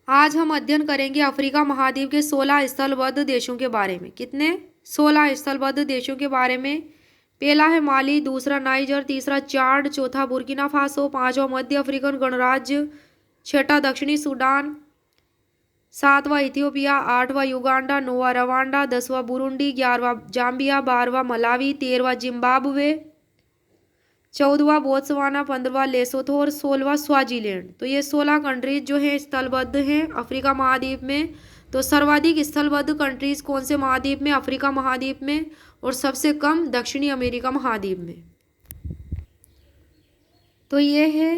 आज हम अध्ययन करेंगे अफ्रीका महाद्वीप के 16 स्थलबद्ध देशों के बारे में। कितने? 16 स्थलबद्ध देशों के बारे में। पहला है माली, दूसरा नाइजर, तीसरा चाड, चौथा बुर्किना फासो, पांचवा मध्य अफ्रीकन गणराज्य, छठा दक्षिणी सूडान, सातवां इथियोपिया, आठवां युगांडा, नौवां रवांडा, 10वां बुरुंडी, 11वां जाम्बिया, 12वां मलावी, 13वां जिम्बाब्वे, 14वां बोत्सवाना, 15वां लेसोथो और 16वां स्वाजीलैंड। तो ये 16 कंट्रीज जो हैं स्थलबद्ध हैं अफ्रीका महाद्वीप में। तो सर्वाधिक स्थलबद्ध कंट्रीज कौन से महाद्वीप में? अफ्रीका महाद्वीप में। और सबसे कम दक्षिणी अमेरिका महाद्वीप में। तो ये है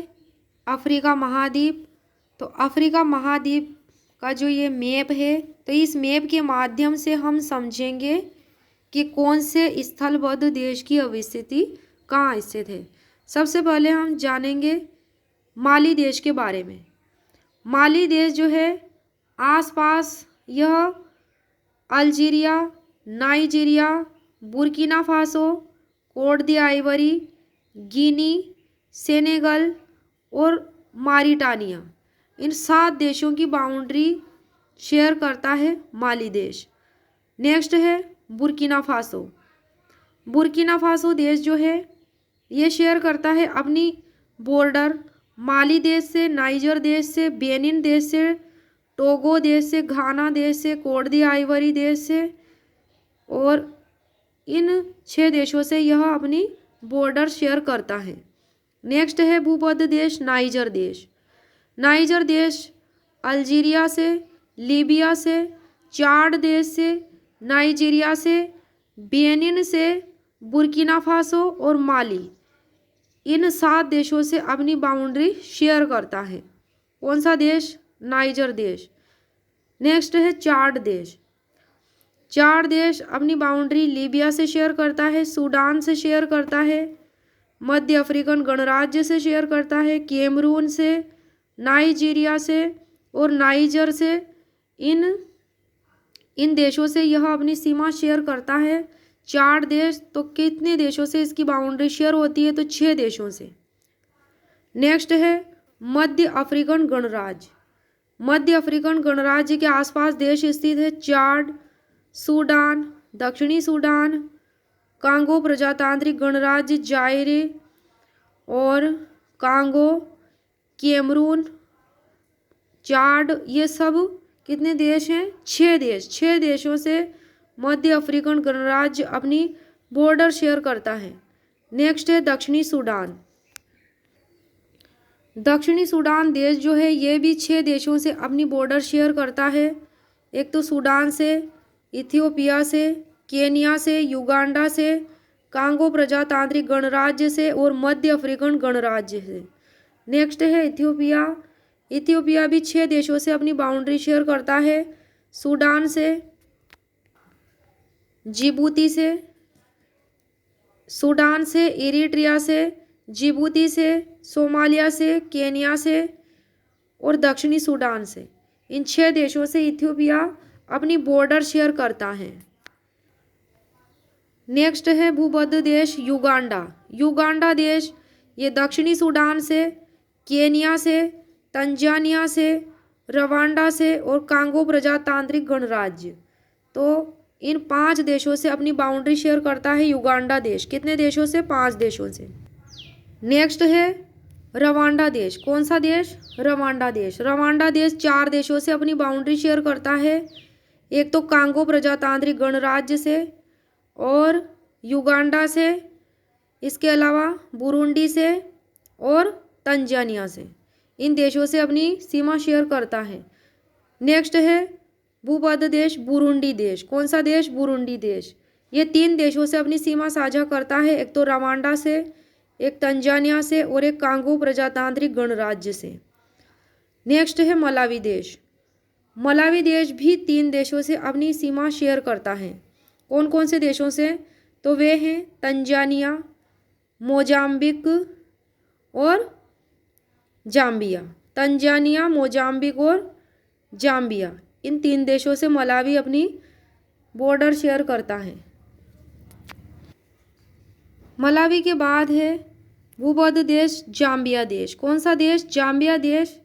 अफ्रीका महाद्वीप। तो अफ्रीका महाद्वीप का जो ये मैप है, तो इस मैप के माध्यम से हम समझेंगे कि कौन से स्थलबद्ध देश की अवस्थिति कहाँ स्थित है। सबसे पहले हम जानेंगे माली देश के बारे में। माली देश जो है आसपास यह Algeria, Nigeria, Burkina Faso, Cote d' Ivoire, Guinea, Senegal और मारिटानिया, इन 7 देशों की बाउंड्री शेयर करता है माली देश। नेक्स्ट है बुर्किना फासो। बुर्किना फासो देश जो है ये शेयर करता है अपनी बॉर्डर माली देश से, नाइजर देश से, बेनिन देश से, टोगो देश से, घाना देश से, कोट दी आइवरी देश से, और इन 6 देशों से यह अपनी बॉर्डर शेयर करता है। नेक्स्ट है भूमध्य देश नाइजर देश। नाइजर देश अल्जीरिया से, लीबिया से, चाड देश से, नाइजीरिया से, बेनिन से, बुर्किना फासो और माली, इन 7 देशों से अपनी बाउंड्री शेयर करता है। कौन सा देश? नाइजर देश। नेक्स्ट है चाड देश। चाड देश अपनी बाउंड्री लीबिया से शेयर करता है, सूडान से शेयर करता है, मध्य अफ्रीकन गणराज्य से शेयर करता है, कैमरून से, नाइजीरिया से और नाइजर से। इन देशों से यह अपनी सीमा शेयर करता है। चाड देश तो कितने देशों से इसकी बाउंड्री शेयर होती है? तो 6 देशों से। नेक्स्ट है मध्य अफ्रीकन गणराज्य। मध्य अफ्रीकन गणराज्य के आसपास देश स्थित है चाड, सूडान, दक्षिणी सूडान, कांगो प्रजातांत्रिक गणराज्य, जायरे और कांगो, कैमरून, चाड, ये सब कितने देश हैं? 6 देश। 6 देशों से मध्य अफ्रीकन गणराज्य अपनी बॉर्डर शेयर करता है। नेक्स्ट है दक्षिणी सूडान। दक्षिणी सूडान देश जो है ये भी 6 देशों से अपनी बॉर्डर शेयर करता है। एक तो सूडान से, इथियोपिया से, केनिया से, युगांडा से, कांगो प्रजातांत्रिक गणराज्य से और मध्य अफ्रीकन गणराज्य से। नेक्स्ट है इथियोपिया। इथियोपिया भी 6 देशों से अपनी बाउंड्री शेयर करता है। सूडान से, जिबूती से, सूडान से, इरिट्रिया से, जिबूती से, सोमालिया से, केनिया से और दक्षिणी सूडान से। इन 6 देशों से इथियोपिया अपनी बॉर्डर शेयर करता है। नेक्स्ट है भूमध्य देश युगांडा। युगांडा देश ये दक्षिणी सूडान से, केनिया से, तंजानिया से, रवांडा से और कांगो प्रजातांत्रिक गणराज्य, तो इन 5 देशों से अपनी बाउंड्री शेयर करता है युगांडा देश। कितने देशों से? 5 देशों से। नेक्स्ट है रवांडा देश। कौन सा देश? रवांडा देश। रवांडा देश 4 देशों से अपनी बाउंड्री शेयर करता है। एक तो कांगो प्रजातांत्रिक गणराज्य से और युगांडा से, इसके अलावा बुरुंडी से और तंजानिया से। इन देशों से अपनी सीमा शेयर करता है। नेक्स्ट है भूमध्य देश बुरुंडी देश। कौन सा देश? बुरुंडी देश। ये 3 देशों से अपनी सीमा साझा करता है। एक तो रवांडा से, एक तंजानिया से और एक कांगो प्रजातांत्रिक गणराज्य से। नेक्स्ट है मलावी देश। मलावी देश भी 3 देशों से अपनी सीमा शेयर करता है। कौन कौन से देशों से? तो वे हैं तंजानिया, मोजाम्बिक और जाम्बिया। तंजानिया, मोजाम्बिक और जाम्बिया, इन 3 देशों से मलावी अपनी बॉर्डर शेयर करता है। मलावी के बाद है भूमध्य देश जाम्बिया देश। कौन सा देश? जाम्बिया देश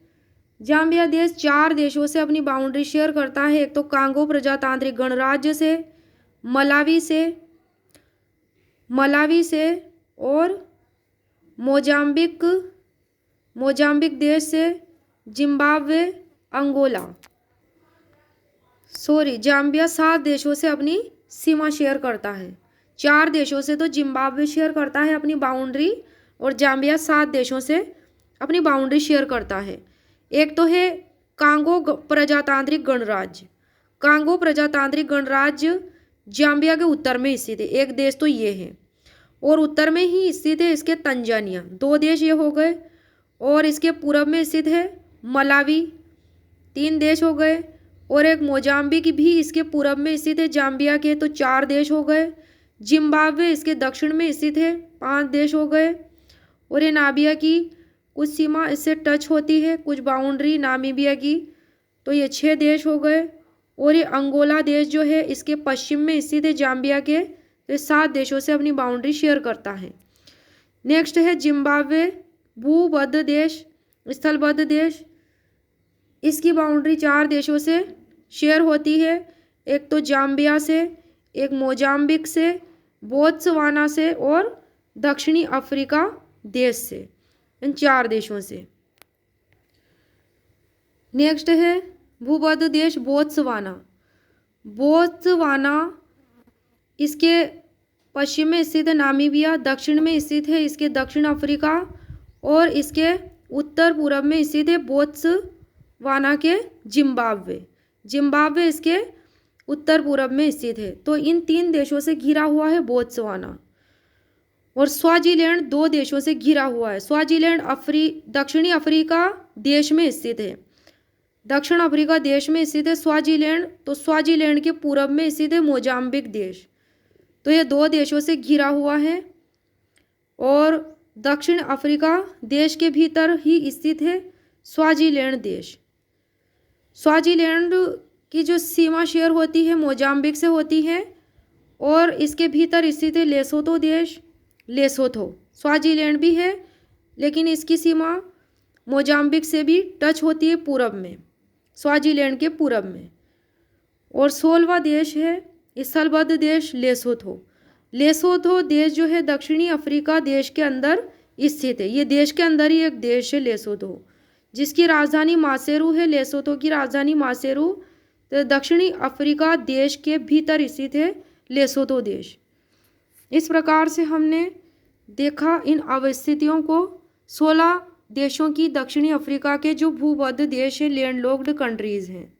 जाम्बिया देश 4 देशों से अपनी बाउंड्री शेयर करता है। एक तो कांगो प्रजातांत्रिक गणराज्य से, मलावी से और मोजाम्बिक देश से, जिम्बाब्वे, अंगोला। जाम्बिया 7 देशों से अपनी सीमा शेयर करता है। 4 देशों से तो जिम्बाब्वे शेयर करता है अपनी बाउंड्री, और जाम्बिया 7 देशों से अपनी बाउंड्री शेयर करता है। एक तो है कांगो प्रजातांत्रिक गणराज्य। कांगो प्रजातांत्रिक गणराज्य जाम्बिया के उत्तर में स्थित है। एक देश तो ये है, और उत्तर में ही स्थित है इसके तंजानिया। 2 देश ये हो गए, और इसके पूर्व में स्थित है मलावी, 3 देश हो गए, और एक मोजाम्बिक भी इसके पूर्व में स्थित है जाम्बिया के, तो 4 देश हो गए। जिम्बाब्वे इसके दक्षिण में स्थित है, 5 देश हो गए, और ये नामिबिया की कुछ सीमा इससे टच होती है, कुछ बाउंड्री नामीबिया की, तो ये 6 देश हो गए। और ये अंगोला देश जो है इसके पश्चिम में स्थित है जाम्बिया के, तो ये 7 देशों से अपनी बाउंड्री शेयर करता है। नेक्स्ट है जिम्बाब्वे, भूबद्ध देश, स्थलबद्ध देश। इसकी बाउंड्री 4 देशों से शेयर होती है। एक तो जाम्बिया से, एक मोजाम्बिक से, बोत्सवाना से और दक्षिणी अफ्रीका देश से, इन 4 देशों से। नेक्स्ट है भूबद्ध देश बोत्सवाना। इसके पश्चिम में स्थित है नामीबिया, दक्षिण में स्थित है इसके दक्षिण अफ्रीका, और इसके उत्तर पूर्व में स्थित है बोत्सवाना के जिम्बाब्वे इसके उत्तर पूर्व में स्थित है। तो इन 3 देशों से घिरा हुआ है बोत्सवाना। और स्वाजीलैंड 2 देशों से घिरा हुआ है। स्वाजीलैंड दक्षिणी अफ्रीका देश में स्थित है। दक्षिण अफ्रीका देश में स्थित है स्वाजीलैंड। तो स्वाजीलैंड के पूर्व में स्थित है मोजाम्बिक देश। तो ये 2 देशों से घिरा हुआ है, और दक्षिण अफ्रीका देश के भीतर ही स्थित है स्वाजीलैंड देश। स्वाजीलैंड की जो सीमा शेयर होती है मोजाम्बिक से होती है, और इसके भीतर स्थित है लेसोथो देश। स्वाजीलैंड भी है, लेकिन इसकी सीमा मोजाम्बिक से भी टच होती है पूर्व में, स्वाजीलैंड के पूर्व में। और 16वां देश है स्थलबद्ध देश लेसोथो देश जो है दक्षिणी अफ्रीका देश के अंदर स्थित है। ये देश के अंदर ही एक देश है लेसोथो, जिसकी राजधानी मासेरू है। लेसोथो की राजधानी मासेरू, तो दक्षिणी अफ्रीका देश के भीतर स्थित है लेसोथो देश। इस प्रकार से हमने देखा इन अवस्थितियों को 16 देशों की दक्षिणी अफ्रीका के जो भूबद्ध देश है, लैंडलॉक्ड कंट्रीज़ हैं।